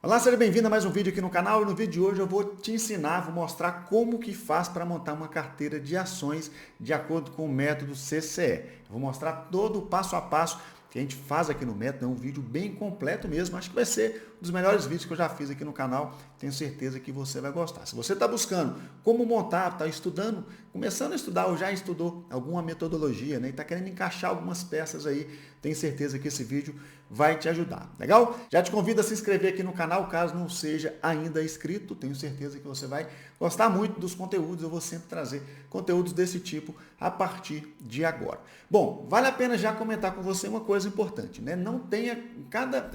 Olá, seja bem-vindo a mais um vídeo aqui no canal e no vídeo de hoje eu vou te ensinar, vou mostrar como que faz para montar uma carteira de ações de acordo com o método CCE. Eu vou mostrar todo o passo a passo que a gente faz aqui no método, é um vídeo bem completo mesmo, acho que vai ser um dos melhores vídeos que eu já fiz aqui no canal, tenho certeza que você vai gostar. Se você está buscando como montar, está estudando, começando a estudar ou já estudou alguma metodologia, né, e está querendo encaixar algumas peças aí, tenho certeza que esse vídeo vai te ajudar, legal? Já te convido a se inscrever aqui no canal, caso não seja ainda inscrito, tenho certeza que você vai gostar muito dos conteúdos, eu vou sempre trazer conteúdos desse tipo a partir de agora. Bom, vale a pena já comentar com você uma coisa importante, né? Não tenha, cada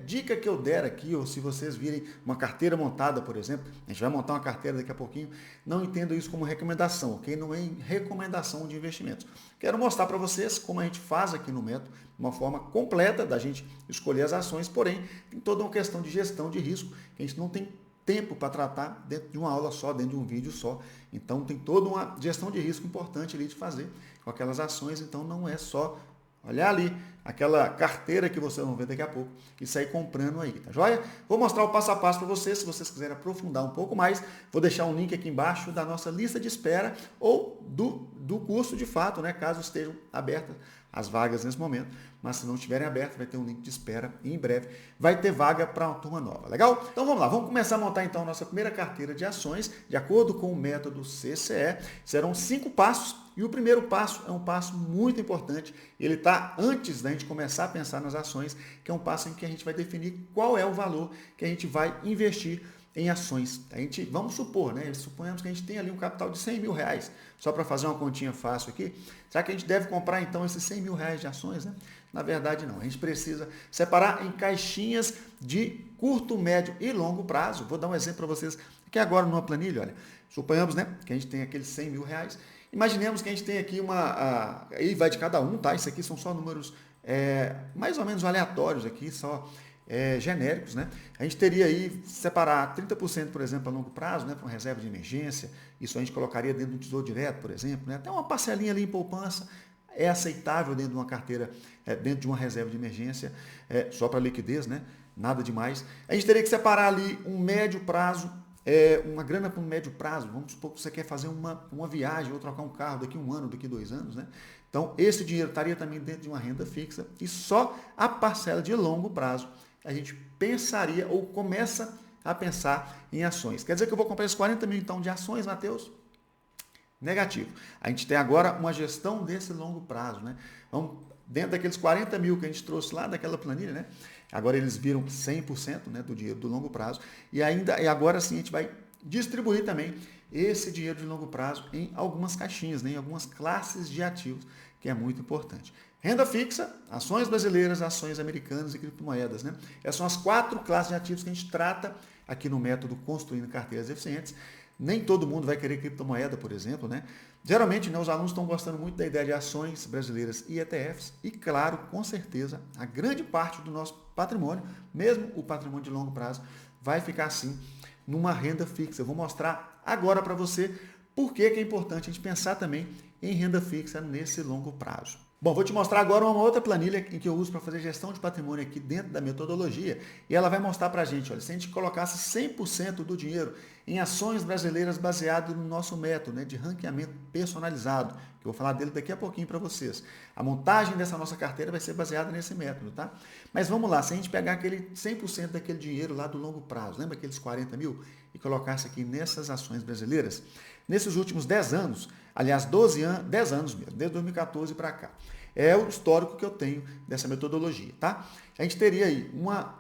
dica que eu der aqui, ou se vocês virem uma carteira montada, por exemplo, a gente vai montar uma carteira daqui a pouquinho, não entendo isso como recomendação, ok? Não é recomendação de investimentos. Quero mostrar para vocês como a gente faz aqui no método, uma forma completa da gente escolher as ações, porém, tem toda uma questão de gestão de risco, que a gente não tem tempo para tratar dentro de uma aula só, dentro de um vídeo só. Então, tem toda uma gestão de risco importante ali de fazer com aquelas ações, então não é só olhar ali aquela carteira que vocês vão ver daqui a pouco e sair comprando aí, tá joia? Vou mostrar o passo a passo para vocês, se vocês quiserem aprofundar um pouco mais, vou deixar um link aqui embaixo da nossa lista de espera ou do curso de fato, né, caso estejam abertas as vagas nesse momento, mas se não estiverem abertas, vai ter um link de espera e em breve vai ter vaga para uma turma nova, legal? Então vamos lá, vamos começar a montar então a nossa primeira carteira de ações, de acordo com o método CCE, serão 5 passos, e o primeiro passo é um passo muito importante, ele está antes da gente começar a pensar nas ações, que é um passo em que a gente vai definir qual é o valor que a gente vai investir em ações. A gente, vamos supor, né? Suponhamos que a gente tem ali um capital de 100 mil reais, só para fazer uma continha fácil aqui. Será que a gente deve comprar então esses 100 mil reais de ações? Né? Na verdade não, a gente precisa separar em caixinhas de curto, médio e longo prazo. Vou dar um exemplo para vocês aqui agora numa planilha, olha. Suponhamos, né, que a gente tem aqueles 100 mil reais. Imaginemos que a gente tem aqui aí vai de cada um, tá? Isso aqui são só números mais ou menos aleatórios aqui, só genéricos, né? A gente teria aí separar 30%, por exemplo, a longo prazo, né, para uma reserva de emergência. Isso a gente colocaria dentro do Tesouro Direto, por exemplo, né? Até uma parcelinha ali em poupança é aceitável dentro de uma carteira, dentro de uma reserva de emergência, só para liquidez, né? Nada demais. A gente teria que separar ali um médio prazo, uma grana para um médio prazo. Vamos supor que você quer fazer uma viagem ou trocar um carro daqui a 1 ano, daqui a 2 anos, né? Então, esse dinheiro estaria também dentro de uma renda fixa e só a parcela de longo prazo a gente pensaria ou começa a pensar em ações. Quer dizer que eu vou comprar esses 40 mil então de ações, Matheus? Negativo. A gente tem agora uma gestão desse longo prazo, né? Então, dentro daqueles 40 mil que a gente trouxe lá daquela planilha, né? Agora eles viram 100%, né, do dinheiro do longo prazo e agora sim a gente vai distribuir também esse dinheiro de longo prazo em algumas caixinhas, né, em algumas classes de ativos, que é muito importante. Renda fixa, ações brasileiras, ações americanas e criptomoedas, né? Essas são as 4 classes de ativos que a gente trata aqui no método Construindo Carteiras Eficientes. Nem todo mundo vai querer criptomoeda, por exemplo, né? Geralmente, né, os alunos estão gostando muito da ideia de ações brasileiras e ETFs e, claro, com certeza, a grande parte do nosso patrimônio, mesmo o patrimônio de longo prazo, vai ficar assim numa renda fixa. Eu vou mostrar agora para você por que é importante a gente pensar também em renda fixa nesse longo prazo. Bom, vou te mostrar agora uma outra planilha em que eu uso para fazer gestão de patrimônio aqui dentro da metodologia e ela vai mostrar para a gente, olha, se a gente colocasse 100% do dinheiro em ações brasileiras baseado no nosso método, né, de ranqueamento personalizado, que eu vou falar dele daqui a pouquinho para vocês. A montagem dessa nossa carteira vai ser baseada nesse método, tá? Mas vamos lá, se a gente pegar aquele 100% daquele dinheiro lá do longo prazo, lembra aqueles 40 mil, e colocasse aqui nessas ações brasileiras, nesses últimos 10 anos, aliás, 10 anos mesmo, desde 2014 para cá. É o histórico que eu tenho dessa metodologia, tá? A gente teria aí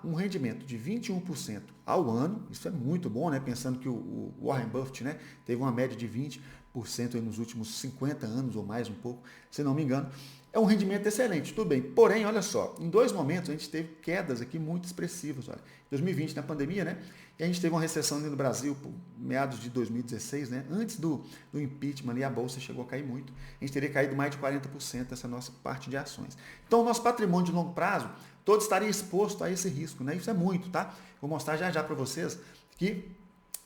um rendimento de 21% ao ano, isso é muito bom, né? Pensando que o Warren Buffett, né, teve uma média de 20% aí nos últimos 50 anos ou mais um pouco, se não me engano. É um rendimento excelente, tudo bem. Porém, olha só, em 2 momentos a gente teve quedas aqui muito expressivas. Olha. 2020, na pandemia, né? E a gente teve uma recessão ali no Brasil, por meados de 2016, né? Antes do impeachment ali, a Bolsa chegou a cair muito. A gente teria caído mais de 40% essa nossa parte de ações. Então, o nosso patrimônio de longo prazo, todo estaria exposto a esse risco, né? Isso é muito, tá? Vou mostrar já já para vocês que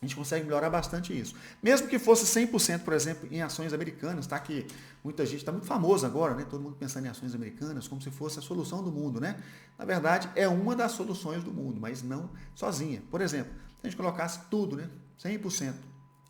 a gente consegue melhorar bastante isso. Mesmo que fosse 100%, por exemplo, em ações americanas, tá? Que muita gente está muito famoso agora, né? Todo mundo pensando em ações americanas como se fosse a solução do mundo, né? Na verdade, é uma das soluções do mundo, mas não sozinha. Por exemplo, se a gente colocasse tudo, né? 100%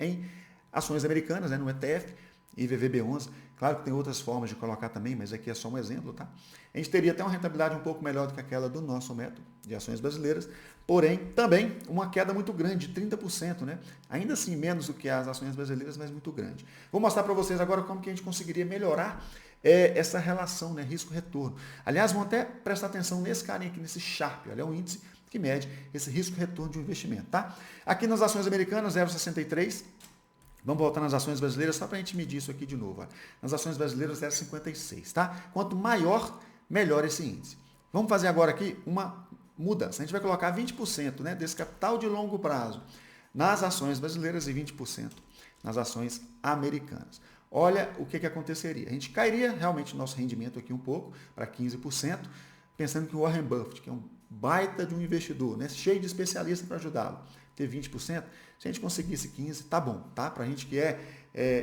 em ações americanas, né? No ETF, IVVB11, claro que tem outras formas de colocar também, mas aqui é só um exemplo, tá? A gente teria até uma rentabilidade um pouco melhor do que aquela do nosso método de ações brasileiras, porém, também uma queda muito grande, de 30%, né? Ainda assim, menos do que as ações brasileiras, mas muito grande. Vou mostrar para vocês agora como que a gente conseguiria melhorar essa relação, né? Risco-retorno. Aliás, vão até prestar atenção nesse carinha aqui, nesse Sharpe, olha, é um índice que mede esse risco-retorno de um investimento, tá? Aqui nas ações americanas, 0,63. Vamos voltar nas ações brasileiras, só para a gente medir isso aqui de novo. Ó. Nas ações brasileiras, 0,56, tá? Quanto maior, melhor esse índice. Vamos fazer agora aqui uma mudança. A gente vai colocar 20%, né, desse capital de longo prazo nas ações brasileiras e 20% nas ações americanas. Olha o que aconteceria. A gente cairia realmente nosso rendimento aqui um pouco, para 15%, pensando que o Warren Buffett, que é um baita de um investidor, né, cheio de especialistas para ajudá-lo, ter 20%, se a gente conseguisse 15%, tá bom, tá? Para a gente que é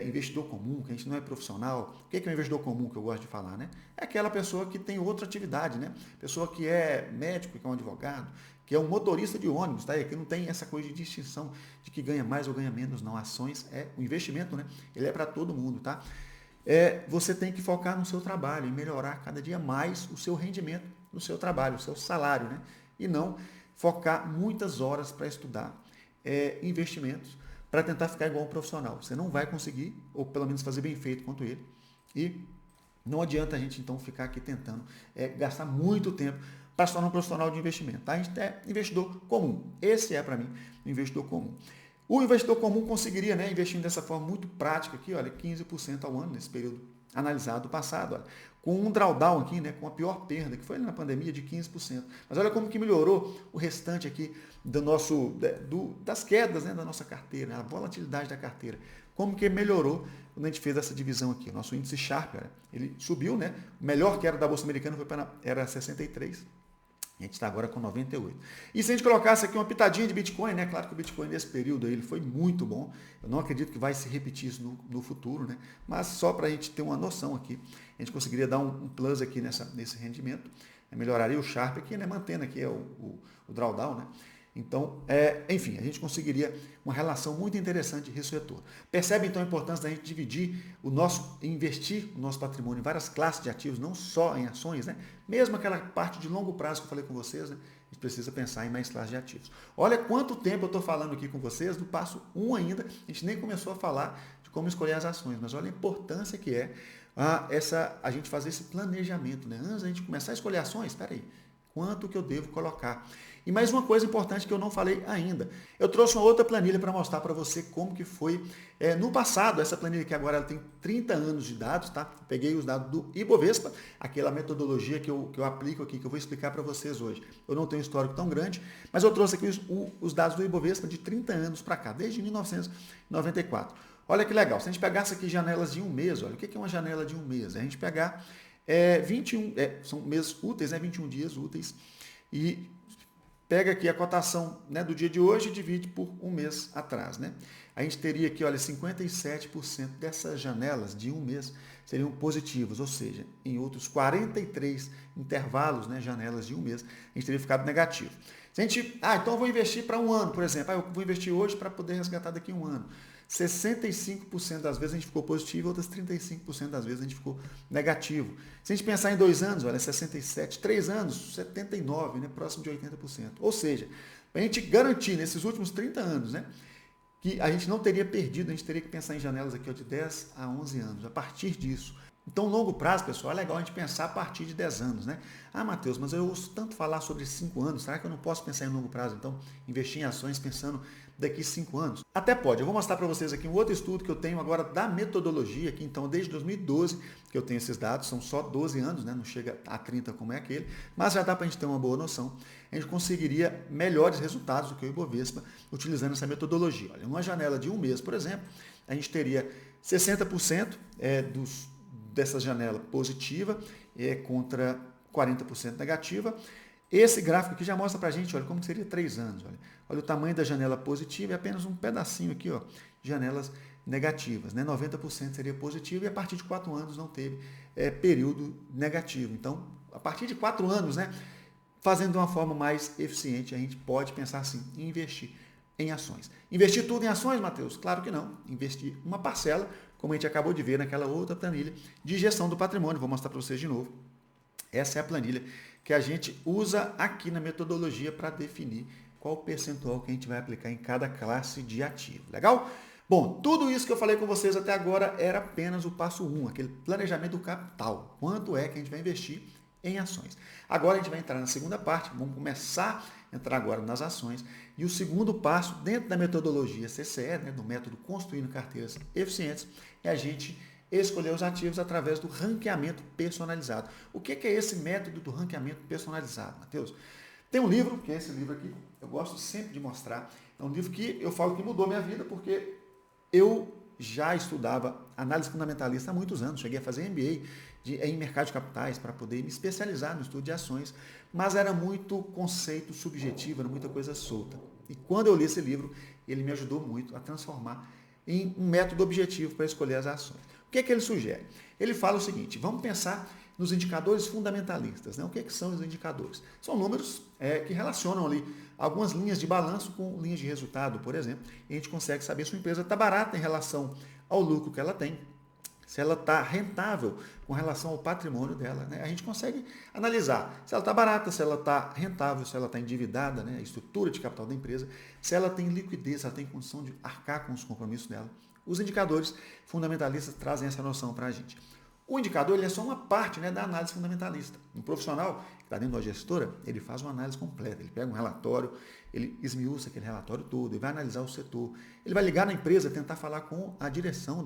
investidor comum, que a gente não é profissional. O que é um investidor comum que eu gosto de falar, né? É aquela pessoa que tem outra atividade, né? Pessoa que é médico, que é um advogado, que é um motorista de ônibus, tá? E aqui não tem essa coisa de distinção de que ganha mais ou ganha menos, não. Ações o investimento, né? Ele é para todo mundo, tá? Você tem que focar no seu trabalho e melhorar cada dia mais o seu rendimento no seu trabalho, o seu salário, né? E não focar muitas horas para estudar investimentos para tentar ficar igual um profissional. Você não vai conseguir, ou pelo menos fazer bem feito quanto ele. E não adianta a gente então ficar aqui tentando gastar muito tempo para se tornar um profissional de investimento. Tá? A gente é investidor comum. Esse é, para mim, o investidor comum. O investidor comum conseguiria, né, investindo dessa forma muito prática aqui, olha, 15% ao ano nesse período analisado passado, olha, com um drawdown aqui, né, com a pior perda, que foi na pandemia, de 15%. Mas olha como que melhorou o restante aqui das quedas, né, da nossa carteira, né, a volatilidade da carteira. Como que melhorou quando a gente fez essa divisão aqui. O nosso índice Sharpe, ele subiu, né? O melhor que era da Bolsa Americana era 63. A gente está agora com 98. E se a gente colocasse aqui uma pitadinha de Bitcoin, né? Claro que o Bitcoin nesse período aí, ele foi muito bom. Eu não acredito que vai se repetir isso no futuro, né? Mas só para a gente ter uma noção aqui, a gente conseguiria dar um plus aqui nesse rendimento. Melhoraria o Sharpe aqui, né? Mantendo aqui o drawdown, né? Então, enfim, a gente conseguiria uma relação muito interessante de risco-retorno. Percebe, então, a importância da gente investir o nosso patrimônio em várias classes de ativos, não só em ações, né? Mesmo aquela parte de longo prazo que eu falei com vocês, né? A gente precisa pensar em mais classes de ativos. Olha quanto tempo eu estou falando aqui com vocês, do passo 1 ainda, a gente nem começou a falar de como escolher as ações, mas olha a importância que é a gente fazer esse planejamento, né? Antes da gente começar a escolher ações, espera aí, quanto que eu devo colocar? E mais uma coisa importante que eu não falei ainda. Eu trouxe uma outra planilha para mostrar para você como que foi no passado. Essa planilha que agora ela tem 30 anos de dados, tá? Peguei os dados do Ibovespa, aquela metodologia que eu aplico aqui, que eu vou explicar para vocês hoje. Eu não tenho um histórico tão grande, mas eu trouxe aqui os dados do Ibovespa de 30 anos para cá, desde 1994. Olha que legal, se a gente pegasse aqui janelas de um mês, olha, o que é uma janela de um mês? É a gente pegar 21, são meses úteis, né? 21 dias úteis, e pega aqui a cotação, né, do dia de hoje e divide por um mês atrás, né? A gente teria aqui, olha, 57% dessas janelas de um mês seriam positivas, ou seja, em outros 43 intervalos, né, janelas de um mês, a gente teria ficado negativo. Se a gente, então eu vou investir para um ano, por exemplo, eu vou investir hoje para poder resgatar daqui a um ano. 65% das vezes a gente ficou positivo, outras 35% das vezes a gente ficou negativo. Se a gente pensar em 2 anos, olha, 67%, 3 anos, 79%, né, próximo de 80%. Ou seja, a gente garantir nesses últimos 30 anos, né, que a gente não teria perdido, a gente teria que pensar em janelas aqui de 10 a 11 anos, a partir disso. Então, longo prazo, pessoal, é legal a gente pensar a partir de 10 anos, né? Matheus, mas eu ouço tanto falar sobre 5 anos, será que eu não posso pensar em longo prazo? Então, investir em ações pensando daqui 5 anos? Até pode. Eu vou mostrar para vocês aqui um outro estudo que eu tenho agora da metodologia, que então desde 2012 que eu tenho esses dados, são só 12 anos, né? Não chega a 30 como é aquele, mas já dá para a gente ter uma boa noção. A gente conseguiria melhores resultados do que o Ibovespa utilizando essa metodologia. Olha, uma janela de um mês, por exemplo, a gente teria 60% dessa janela positiva contra 40% negativa, Esse gráfico aqui já mostra para a gente, olha, como seria 3 anos. Olha o tamanho da janela positiva e apenas um pedacinho aqui, ó, de janelas negativas. Né? 90% seria positivo e a partir de 4 anos não teve período negativo. Então, a partir de 4 anos, né, fazendo de uma forma mais eficiente, a gente pode pensar assim, em investir em ações. Investir tudo em ações, Matheus? Claro que não. Investir uma parcela, como a gente acabou de ver naquela outra planilha de gestão do patrimônio. Vou mostrar para vocês de novo. Essa é a planilha que a gente usa aqui na metodologia para definir qual o percentual que a gente vai aplicar em cada classe de ativo. Legal? Bom, tudo isso que eu falei com vocês até agora era apenas o passo 1, aquele planejamento do capital. Quanto é que a gente vai investir em ações? Agora a gente vai entrar na segunda parte, vamos começar a entrar agora nas ações. E o segundo passo, dentro da metodologia CCE, né, do método Construindo Carteiras Eficientes, é a gente escolher os ativos através do ranqueamento personalizado. O que é esse método do ranqueamento personalizado, Matheus? Tem um livro, que é esse livro aqui, eu gosto sempre de mostrar. É um livro que eu falo que mudou minha vida, porque eu já estudava análise fundamentalista há muitos anos, cheguei a fazer MBA em mercado de capitais para poder me especializar no estudo de ações, mas era muito conceito subjetivo, era muita coisa solta. E quando eu li esse livro, ele me ajudou muito a transformar em um método objetivo para escolher as ações. O que é que ele sugere? Ele fala o seguinte, vamos pensar nos indicadores fundamentalistas. Né? O que é que são os indicadores? São números que relacionam ali algumas linhas de balanço com linhas de resultado, por exemplo, e a gente consegue saber se uma empresa está barata em relação ao lucro que ela tem, se ela está rentável com relação ao patrimônio dela. Né? A gente consegue analisar se ela está barata, se ela está rentável, se ela está endividada, né? A estrutura de capital da empresa, se ela tem liquidez, se ela tem condição de arcar com os compromissos dela. Os indicadores fundamentalistas trazem essa noção para a gente. O indicador ele é só uma parte, né, da análise fundamentalista. Um profissional que está dentro da gestora, ele faz uma análise completa. Ele pega um relatório, ele esmiuça aquele relatório todo, ele vai analisar o setor. Ele vai ligar na empresa, tentar falar com a direção,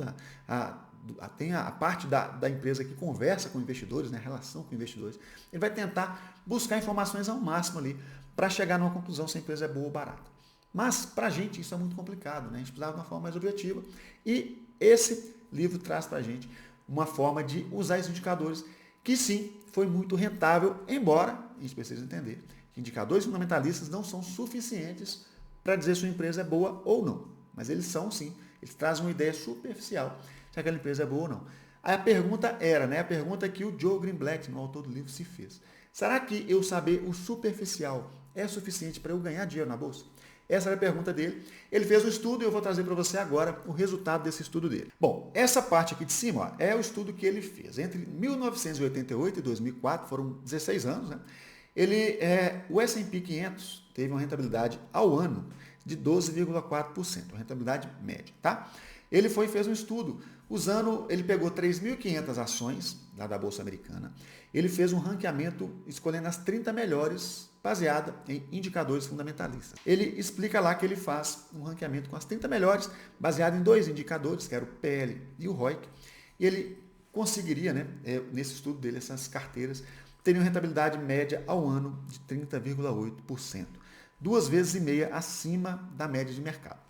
tem a parte da empresa que conversa com investidores, né, relação com investidores. Ele vai tentar buscar informações ao máximo ali para chegar numa conclusão se a empresa é boa ou barata. Mas, para a gente, isso é muito complicado, né? A gente precisava de uma forma mais objetiva. E esse livro traz para a gente uma forma de usar esses indicadores que, sim, foi muito rentável, embora a gente precise entender que indicadores fundamentalistas não são suficientes para dizer se uma empresa é boa ou não. Mas eles são, sim, eles trazem uma ideia superficial se aquela empresa é boa ou não. Aí a pergunta era, né? A pergunta que o Joe Greenblatt, no autor do livro, se fez. Será que eu saber o superficial é suficiente para eu ganhar dinheiro na bolsa? Essa era a pergunta dele. Ele fez um estudo e eu vou trazer para você agora o resultado desse estudo dele. Bom, essa parte aqui de cima ó, é o estudo que ele fez. Entre 1988 e 2004, foram 16 anos, né? O S&P 500 teve uma rentabilidade ao ano de 12,4%, uma rentabilidade média, tá? Ele fez um estudo ele pegou 3.500 ações lá da Bolsa Americana, ele fez um ranqueamento escolhendo as 30 melhores baseada em indicadores fundamentalistas. Ele explica lá que ele faz um ranqueamento com as 30 melhores, baseado em 2 indicadores, que era o PL e o ROIC, e ele conseguiria, né, nesse estudo dele, essas carteiras, teriam rentabilidade média ao ano de 30,8%, 2,5 vezes acima da média de mercado.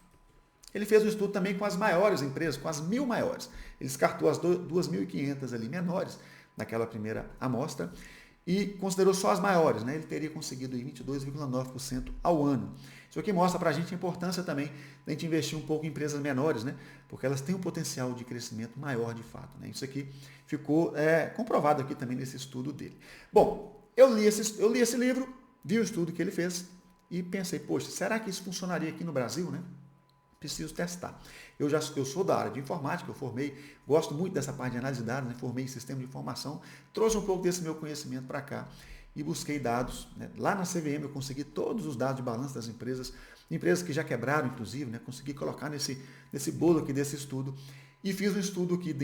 Ele fez um estudo também com as maiores empresas, com as 1.000 maiores. Ele descartou as 2.500 ali menores naquela primeira amostra e considerou só as maiores, né? Ele teria conseguido 22,9% ao ano. Isso aqui mostra para a gente a importância também da gente investir um pouco em empresas menores, né? Porque elas têm um potencial de crescimento maior de fato. Né? Isso aqui ficou comprovado aqui também nesse estudo dele. Bom, eu li esse livro, vi o estudo que ele fez e pensei, poxa, será que isso funcionaria aqui no Brasil, né? Preciso testar. Eu sou da área de informática, eu formei, gosto muito dessa parte de análise de dados, né? Formei em sistema de informação, trouxe um pouco desse meu conhecimento para cá e busquei dados. Né? Lá na CVM eu consegui todos os dados de balanço das empresas que já quebraram, inclusive, né? Consegui colocar nesse bolo aqui desse estudo e fiz um estudo aqui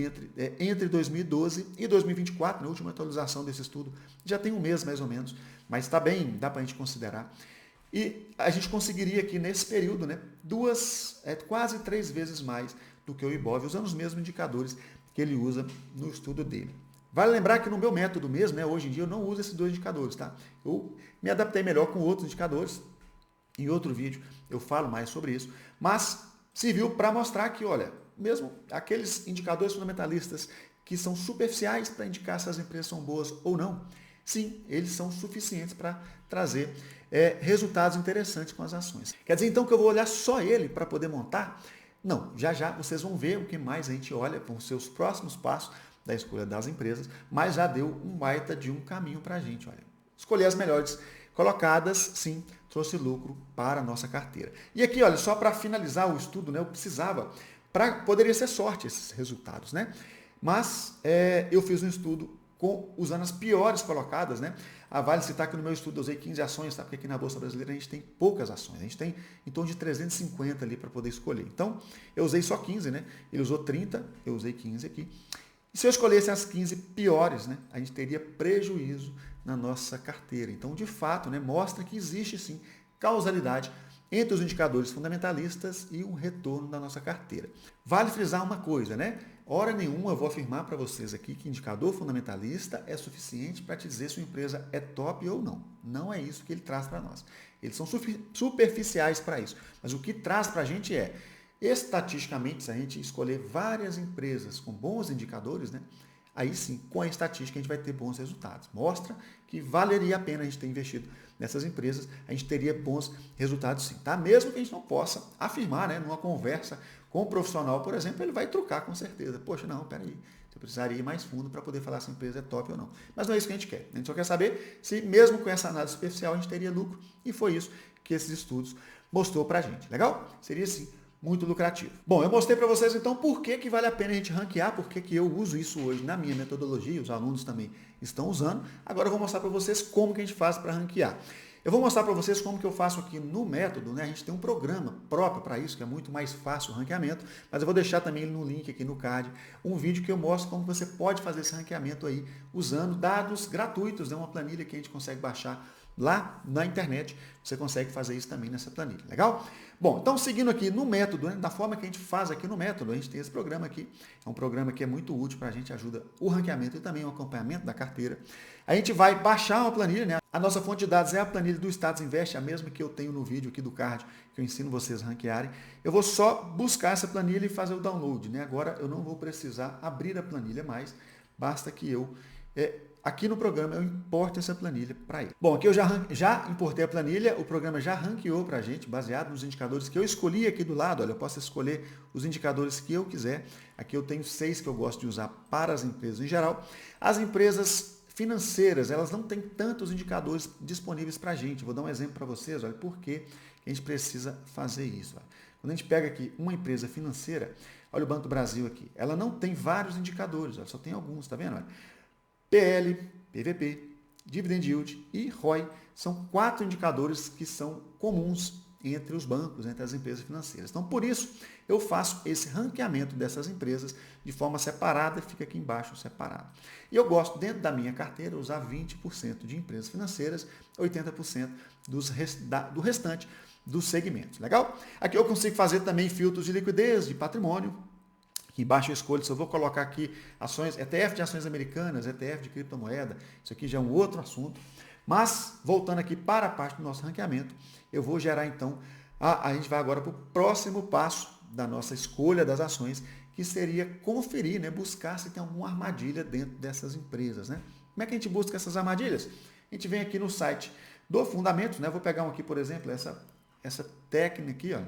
entre 2012 e 2024, na última atualização desse estudo, já tem um mês mais ou menos, mas está bem, dá para a gente considerar. E a gente conseguiria aqui nesse período, né, quase 3 vezes mais do que o Ibov, usando os mesmos indicadores que ele usa no estudo dele. Vale lembrar que no meu método mesmo, né, hoje em dia eu não uso esses 2 indicadores, tá? Eu me adaptei melhor com outros indicadores. Em outro vídeo eu falo mais sobre isso, mas serviu para mostrar que, olha, mesmo aqueles indicadores fundamentalistas que são superficiais para indicar se as empresas são boas ou não, sim, eles são suficientes para trazer resultados interessantes com as ações. Quer dizer, então, que eu vou olhar só ele para poder montar? Não, já já vocês vão ver o que mais a gente olha com os seus próximos passos da escolha das empresas, mas já deu um baita de um caminho para a gente. Olha, escolher as melhores colocadas, sim, trouxe lucro para a nossa carteira. E aqui, olha, só para finalizar o estudo, né, eu precisava, poderia ser sorte esses resultados, né? Mas eu fiz um estudo usando as piores colocadas, né? Vale citar que no meu estudo eu usei 15 ações, tá? Porque aqui na Bolsa Brasileira a gente tem poucas ações, a gente tem em torno de 350 ali para poder escolher. Então, eu usei só 15, né? Ele usou 30, eu usei 15 aqui. E se eu escolhesse as 15 piores, né? A gente teria prejuízo na nossa carteira. Então, de fato, né? Mostra que existe sim causalidade entre os indicadores fundamentalistas e um retorno da nossa carteira. Vale frisar uma coisa, né? Hora nenhuma eu vou afirmar para vocês aqui que indicador fundamentalista é suficiente para te dizer se uma empresa é top ou não. Não é isso que ele traz para nós. Eles são superficiais para isso. Mas o que traz para a gente estatisticamente, se a gente escolher várias empresas com bons indicadores, né? Aí sim, com a estatística, a gente vai ter bons resultados. Mostra que valeria a pena a gente ter investido nessas empresas, a gente teria bons resultados sim, tá? Mesmo que a gente não possa afirmar, né, numa conversa com um profissional, por exemplo, ele vai trucar com certeza. Poxa, não, peraí, você precisaria ir mais fundo para poder falar se a empresa é top ou não. Mas não é isso que a gente quer. A gente só quer saber se, mesmo com essa análise superficial, a gente teria lucro. E foi isso que esses estudos mostrou para a gente. Legal? Seria sim muito lucrativo. Bom, eu mostrei para vocês então por que vale a pena a gente ranquear, por que eu uso isso hoje na minha metodologia, os alunos também estão usando. Agora eu vou mostrar para vocês como que a gente faz para ranquear. Eu vou mostrar para vocês como que eu faço aqui no método, né? A gente tem um programa próprio para isso, que é muito mais fácil o ranqueamento, mas eu vou deixar também no link aqui no card um vídeo que eu mostro como você pode fazer esse ranqueamento aí usando dados gratuitos, né? Uma planilha que a gente consegue baixar lá na internet, você consegue fazer isso também nessa planilha, legal? Bom, então seguindo aqui no método, né, da forma que a gente faz aqui no método, a gente tem esse programa aqui, é um programa que é muito útil para a gente, ajuda o ranqueamento e também o acompanhamento da carteira. A gente vai baixar uma planilha, né? A nossa fonte de dados é a planilha do Status Invest, a mesma que eu tenho no vídeo aqui do card, que eu ensino vocês a ranquearem. Eu vou só buscar essa planilha e fazer o download, né? Agora eu não vou precisar abrir a planilha mais, basta que eu aqui no programa eu importo essa planilha para ele. Bom, aqui eu já importei a planilha, o programa já ranqueou para a gente, baseado nos indicadores que eu escolhi aqui do lado. Olha, eu posso escolher os indicadores que eu quiser. Aqui eu tenho 6 que eu gosto de usar para as empresas em geral. As empresas financeiras, elas não têm tantos indicadores disponíveis para a gente. Vou dar um exemplo para vocês, olha, por que a gente precisa fazer isso. Olha. Quando a gente pega aqui uma empresa financeira, olha o Banco do Brasil aqui, ela não tem vários indicadores, olha, só tem alguns, tá vendo? Olha. PL, PVP, Dividend Yield e ROI são 4 indicadores que são comuns entre os bancos, entre as empresas financeiras. Então, por isso, eu faço esse ranqueamento dessas empresas de forma separada, fica aqui embaixo separado. E eu gosto, dentro da minha carteira, usar 20% de empresas financeiras, 80% do restante dos segmentos. Legal? Aqui eu consigo fazer também filtros de liquidez, de patrimônio. Aqui embaixo eu escolho se eu vou colocar aqui ações, ETF de ações americanas, ETF de criptomoeda, isso aqui já é um outro assunto. Mas, voltando aqui para a parte do nosso ranqueamento, eu vou gerar então, a gente vai agora para o próximo passo da nossa escolha das ações, que seria conferir, né, buscar se tem alguma armadilha dentro dessas empresas. Né? Como é que a gente busca essas armadilhas? A gente vem aqui no site do Fundamentos, né? Vou pegar um aqui, por exemplo, essa técnica aqui, ó.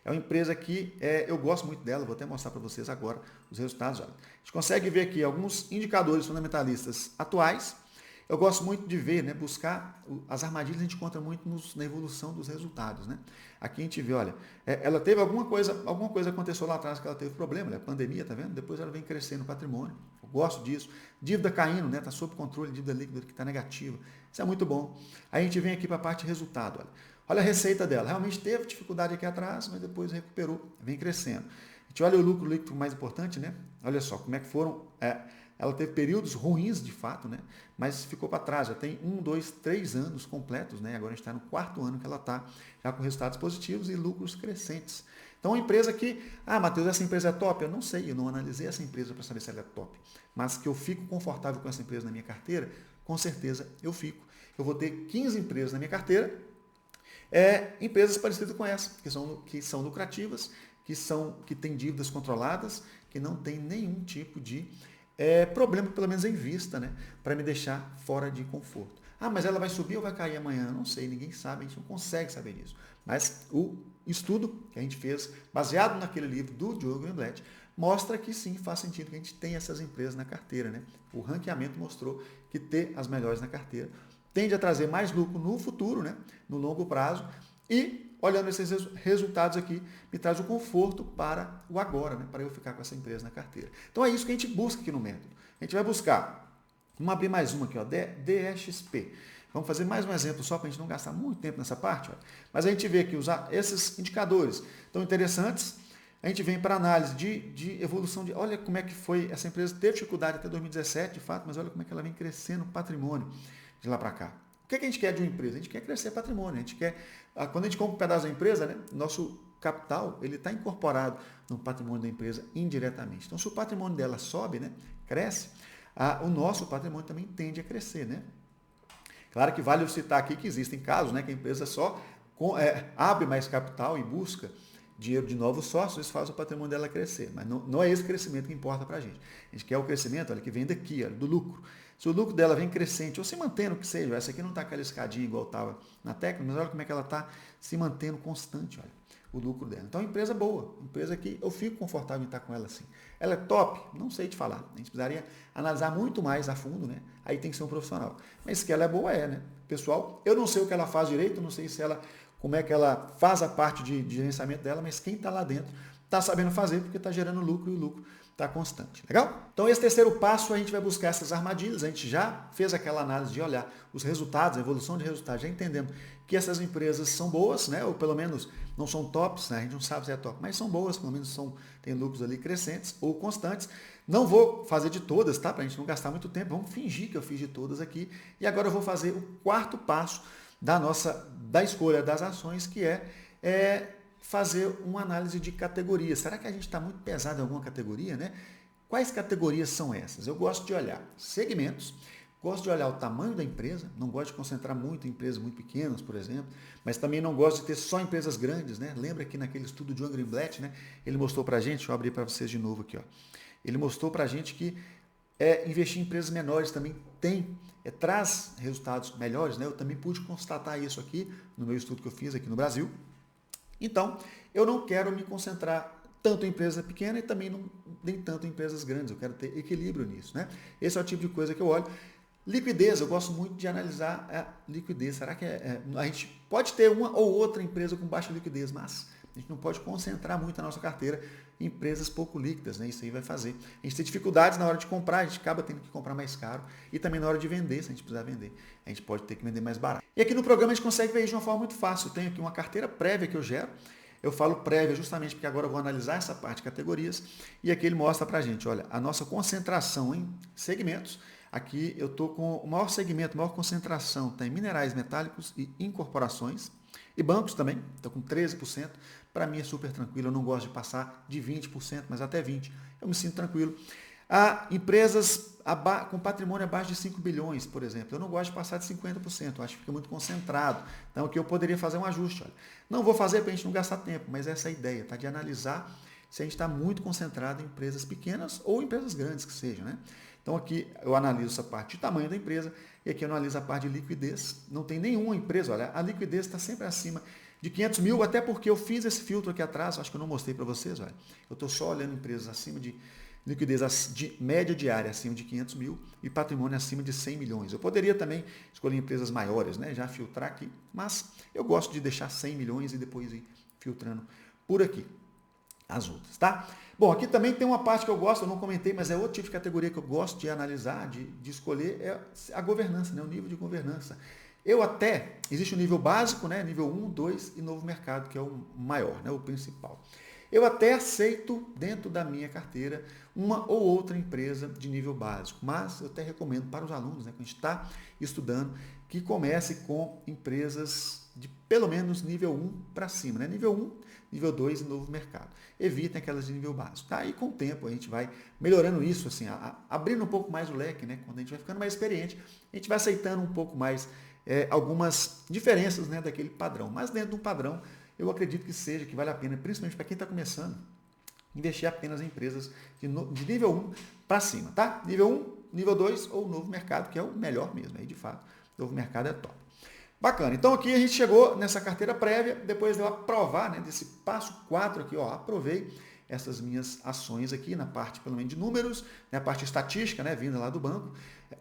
É uma empresa que eu gosto muito dela, vou até mostrar para vocês agora os resultados. Olha. A gente consegue ver aqui alguns indicadores fundamentalistas atuais. Eu gosto muito de ver, né, buscar as armadilhas, a gente encontra muito na evolução dos resultados. Né? Aqui a gente vê, olha, ela teve alguma coisa aconteceu lá atrás que ela teve problema, né? Pandemia, tá vendo? Depois ela vem crescendo o patrimônio. Eu gosto disso. Dívida caindo, né? Está sob controle, dívida líquida que está negativa. Isso é muito bom. Aí a gente vem aqui para a parte de resultado, olha. Olha a receita dela, realmente teve dificuldade aqui atrás, mas depois recuperou, vem crescendo. A gente olha o lucro líquido mais importante, né? Olha só como é que foram. Ela teve períodos ruins de fato, né? Mas ficou para trás, já tem 1, 2, 3 anos completos, né? Agora a gente está no 4º ano que ela está já com resultados positivos e lucros crescentes. Então, uma empresa que, Matheus, essa empresa é top? Eu não sei, eu não analisei essa empresa para saber se ela é top. Mas que eu fico confortável com essa empresa na minha carteira, com certeza eu fico. Eu vou ter 15 empresas na minha carteira, empresas parecidas com essa, que são lucrativas, que têm dívidas controladas, que não tem nenhum tipo de problema, pelo menos em vista, né? Para me deixar fora de conforto. Ah, mas ela vai subir ou vai cair amanhã? Eu não sei, ninguém sabe, a gente não consegue saber disso. Mas o estudo que a gente fez, baseado naquele livro do Diogo Greenblatt, mostra que sim, faz sentido que a gente tenha essas empresas na carteira, né? O ranqueamento mostrou que ter as melhores na carteira tende a trazer mais lucro no futuro, né? No longo prazo. E, olhando esses resultados aqui, me traz o conforto para o agora, né? Para eu ficar com essa empresa na carteira. Então é isso que a gente busca aqui no método. A gente vai buscar. Vamos abrir mais uma aqui, ó, DEXP. Vamos fazer mais um exemplo só para a gente não gastar muito tempo nessa parte. Ó. Mas a gente vê que usar esses indicadores tão interessantes. A gente vem para análise de evolução de... Olha como é que foi, essa empresa teve dificuldade até 2017, de fato, mas olha como é que ela vem crescendo o patrimônio de lá para cá. O que a gente quer de uma empresa? A gente quer crescer patrimônio. A gente quer, quando a gente compra um pedaço da empresa, né, nosso capital ele está incorporado no patrimônio da empresa indiretamente. Então, se o patrimônio dela sobe, né, cresce, o nosso patrimônio também tende a crescer. Né? Claro que vale eu citar aqui que existem casos, né, que a empresa só abre mais capital e busca dinheiro de novos sócios, isso faz o patrimônio dela crescer. Mas não é esse crescimento que importa para a gente. A gente quer o crescimento, olha, que vem daqui, olha, do lucro. Se o lucro dela vem crescente, ou se mantendo que seja, essa aqui não está aquela escadinha igual estava na técnica, mas olha como é que ela está se mantendo constante, olha, o lucro dela. Então, é uma empresa boa, empresa que eu fico confortável em estar com ela assim. Ela é top? Não sei te falar. A gente precisaria analisar muito mais a fundo, né? Aí tem que ser um profissional. Mas que ela é boa, né? Pessoal, eu não sei o que ela faz direito, não sei se ela... como é que ela faz a parte de gerenciamento dela, mas quem está lá dentro está sabendo fazer porque está gerando lucro e o lucro está constante. Legal? Então, esse terceiro passo, a gente vai buscar essas armadilhas. A gente já fez aquela análise de olhar os resultados, a evolução de resultados, já entendendo que essas empresas são boas, né? Ou pelo menos não são tops, né? A gente não sabe se é top, mas são boas, pelo menos tem lucros ali crescentes ou constantes. Não vou fazer de todas, tá? Para a gente não gastar muito tempo. Vamos fingir que eu fiz de todas aqui. E agora eu vou fazer o quarto passo da escolha das ações, que é fazer uma análise de categorias. Será que a gente está muito pesado em alguma categoria, né? Quais categorias são essas? Eu gosto de olhar segmentos, gosto de olhar o tamanho da empresa, não gosto de concentrar muito em empresas muito pequenas, por exemplo, mas também não gosto de ter só empresas grandes, né? Lembra que naquele estudo de John Greenblatt, né? Ele mostrou para a gente, deixa eu abrir para vocês de novo aqui, ó. Ele mostrou para a gente que investir em empresas menores também traz resultados melhores, né? Eu também pude constatar isso aqui no meu estudo que eu fiz aqui no Brasil. Então, eu não quero me concentrar tanto em empresa pequena e também nem tanto em empresas grandes. Eu quero ter equilíbrio nisso, né? Esse é o tipo de coisa que eu olho. Liquidez, eu gosto muito de analisar a liquidez. Será que a gente pode ter uma ou outra empresa com baixa liquidez, mas a gente não pode concentrar muito a nossa carteira em empresas pouco líquidas, né? Isso aí vai fazer a gente ter dificuldades na hora de comprar, a gente acaba tendo que comprar mais caro e também na hora de vender, se a gente precisar vender, a gente pode ter que vender mais barato. E aqui no programa a gente consegue ver isso de uma forma muito fácil. Eu tenho aqui uma carteira prévia que eu gero. Eu falo prévia justamente porque agora eu vou analisar essa parte de categorias e aqui ele mostra pra gente, olha, a nossa concentração em segmentos. Aqui eu estou com o maior segmento, maior concentração, tem minerais metálicos e incorporações. E bancos também, estou com 13%. Para mim é super tranquilo, eu não gosto de passar de 20%, mas até 20%. Eu me sinto tranquilo. Há empresas com patrimônio abaixo de 5 bilhões, por exemplo. Eu não gosto de passar de 50%, eu acho que fica muito concentrado. Então aqui eu poderia fazer um ajuste. Olha. Não vou fazer para a gente não gastar tempo, mas essa é a ideia, tá? De analisar se a gente está muito concentrado em empresas pequenas ou empresas grandes que sejam, né? Então aqui eu analiso essa parte de tamanho da empresa e aqui eu analiso a parte de liquidez. Não tem nenhuma empresa, olha, a liquidez está sempre acima de 500 mil, até porque eu fiz esse filtro aqui atrás, acho que eu não mostrei para vocês, olha. Eu estou só olhando empresas acima de liquidez de média diária acima de 500 mil e patrimônio acima de 100 milhões. Eu poderia também escolher empresas maiores, né? Já filtrar aqui, mas eu gosto de deixar 100 milhões e depois ir filtrando por aqui as outras, tá? Bom, aqui também tem uma parte que eu gosto, eu não comentei, mas é outro tipo de categoria que eu gosto de analisar, de escolher, é a governança, né? O nível de governança. Existe o nível básico, né? Nível 1, 2 e novo mercado, que é o maior, né? O principal. Eu até aceito, dentro da minha carteira, uma ou outra empresa de nível básico, mas eu até recomendo para os alunos, né, que a gente está estudando, que comece com empresas de pelo menos nível 1 para cima, né? Nível 1, nível 2 e novo mercado. Evitem aquelas de nível básico. Tá? E com o tempo a gente vai melhorando isso, assim, abrindo um pouco mais o leque, né? Quando a gente vai ficando mais experiente, a gente vai aceitando um pouco mais algumas diferenças, né, daquele padrão. Mas dentro de um padrão, eu acredito que vale a pena, principalmente para quem está começando, investir apenas em empresas de nível 1 para cima, tá? Nível 1, nível 2 ou novo mercado, que é o melhor mesmo. Aí, de fato, novo mercado é top. Bacana. Então, aqui a gente chegou nessa carteira prévia, depois de eu aprovar, né, desse passo 4 aqui, ó, aprovei essas minhas ações aqui na parte, pelo menos, de números, né, a parte estatística, né, vinda lá do banco,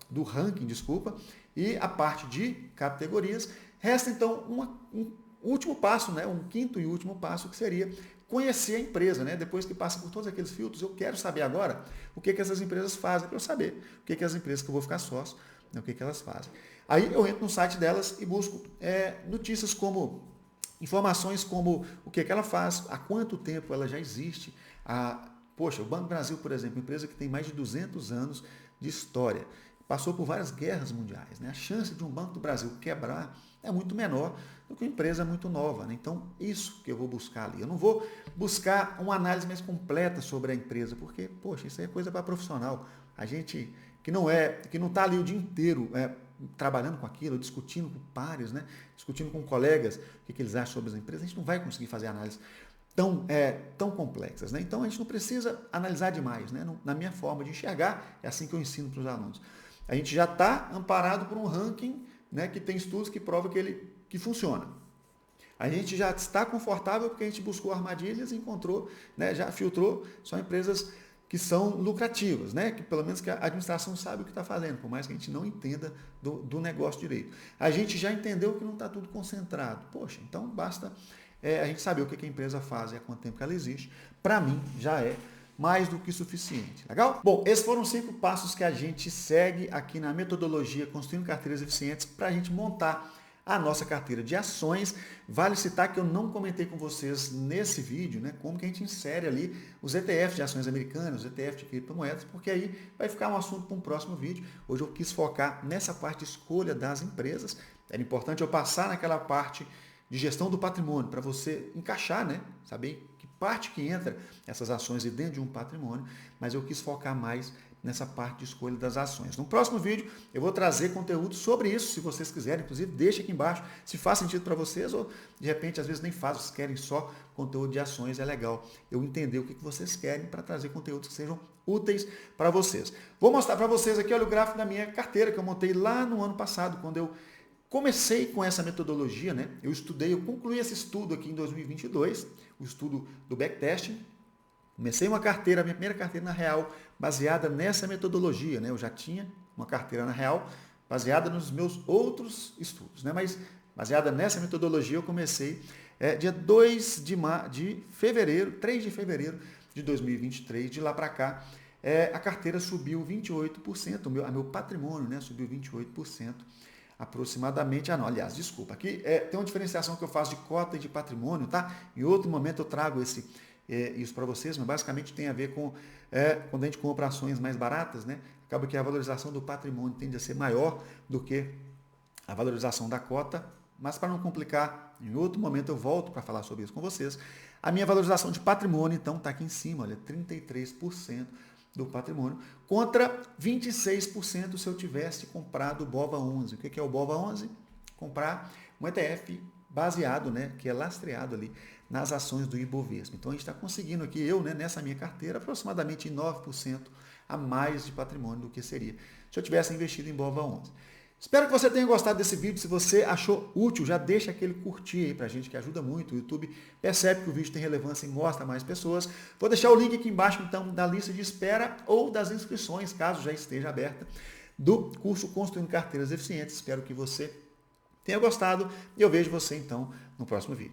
do ranking, desculpa, e a parte de categorias. Resta, então, um último passo, né, um quinto e último passo, que seria conhecer a empresa, né? Depois que passa por todos aqueles filtros, eu quero saber agora o que essas empresas fazem, para eu saber o que as empresas que eu vou ficar sócio, né, o que elas fazem. Aí eu entro no site delas e busco notícias como, informações como o que ela faz, há quanto tempo ela já existe. Poxa, o Banco Brasil, por exemplo, empresa que tem mais de 200 anos de história, passou por várias guerras mundiais, né? A chance de um Banco do Brasil quebrar é muito menor do que uma empresa muito nova, né? Então, isso que eu vou buscar ali. Eu não vou buscar uma análise mais completa sobre a empresa, porque, poxa, isso aí é coisa para profissional. A gente que não está ali o dia inteiro trabalhando com aquilo, discutindo com pares, né? Discutindo com colegas o que eles acham sobre as empresas, a gente não vai conseguir fazer análises tão complexas, né? Então, a gente não precisa analisar demais, né? Na minha forma de enxergar, é assim que eu ensino para os alunos. A gente já está amparado por um ranking, né, que tem estudos que provam que funciona. A gente já está confortável porque a gente buscou armadilhas e encontrou, né, já filtrou só empresas que são lucrativas, né, que pelo menos que a administração sabe o que está fazendo, por mais que a gente não entenda do negócio direito. A gente já entendeu que não está tudo concentrado. Poxa, então basta a gente saber o que a empresa faz e há quanto tempo que ela existe. Para mim, já é mais do que suficiente. Legal? Bom, esses foram 5 passos que a gente segue aqui na metodologia Construindo Carteiras Eficientes para a gente montar a nossa carteira de ações. Vale citar que eu não comentei com vocês nesse vídeo, né, como que a gente insere ali os ETFs de ações americanas, os ETFs de criptomoedas, porque aí vai ficar um assunto para um próximo vídeo. Hoje eu quis focar nessa parte de escolha das empresas. Era importante eu passar naquela parte de gestão do patrimônio para você encaixar, né, saber parte que entra essas ações e dentro de um patrimônio, mas eu quis focar mais nessa parte de escolha das ações. No próximo vídeo eu vou trazer conteúdo sobre isso, se vocês quiserem, inclusive deixa aqui embaixo se faz sentido para vocês ou de repente às vezes nem faz, vocês querem só conteúdo de ações, é legal eu entender o que vocês querem para trazer conteúdos que sejam úteis para vocês. Vou mostrar para vocês aqui, olha o gráfico da minha carteira que eu montei lá no ano passado, quando eu comecei com essa metodologia, né? Eu concluí esse estudo aqui em 2022, o estudo do backtesting. Comecei uma carteira, a minha primeira carteira na Real, baseada nessa metodologia, né? Eu já tinha uma carteira na Real, baseada nos meus outros estudos, né? Mas baseada nessa metodologia, eu comecei dia 3 de fevereiro de 2023, de lá para cá, a carteira subiu 28%, o meu patrimônio, né, subiu 28%. Aproximadamente, aliás, desculpa, aqui tem uma diferenciação que eu faço de cota e de patrimônio, tá? Em outro momento eu trago isso para vocês, mas basicamente tem a ver com quando a gente compra ações mais baratas, né? Acaba que a valorização do patrimônio tende a ser maior do que a valorização da cota, mas para não complicar, em outro momento eu volto para falar sobre isso com vocês. A minha valorização de patrimônio, então, está aqui em cima, olha, 33%. Do patrimônio, contra 26% se eu tivesse comprado o BOVA11. O que é o BOVA11? Comprar um ETF baseado, né, que é lastreado ali nas ações do Ibovespa. Então a gente está conseguindo aqui, nessa minha carteira, aproximadamente 9% a mais de patrimônio do que seria se eu tivesse investido em BOVA11. Espero que você tenha gostado desse vídeo. Se você achou útil, já deixa aquele curtir aí pra gente, que ajuda muito. O YouTube percebe que o vídeo tem relevância e mostra a mais pessoas. Vou deixar o link aqui embaixo, então, da lista de espera ou das inscrições, caso já esteja aberta, do curso Construindo Carteiras Eficientes. Espero que você tenha gostado e eu vejo você, então, no próximo vídeo.